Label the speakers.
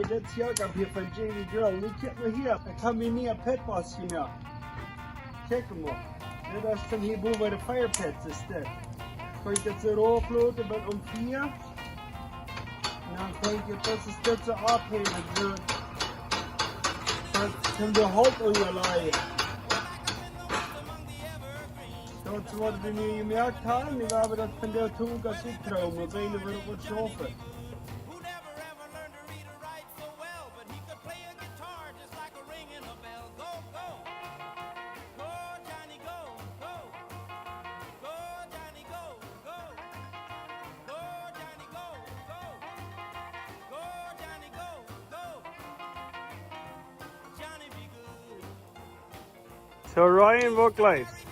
Speaker 1: Jetzt hier up hier von JD Drill. Nu kijk maar hier. Dan kan we niet een pitboss zien. Kijk maar. Dat is dan hier boven de fire pits is dit. Kan je dit zo oplopen met om 4. En dan kan je dit zo opheven. Zo. Dan kan de hout onderleggen. Dat is wat we nu gemerkt hebben. Nu hebben we dat van de toon als ik trouw. Maar bijna weer op het schaffen. So Ryan, what life?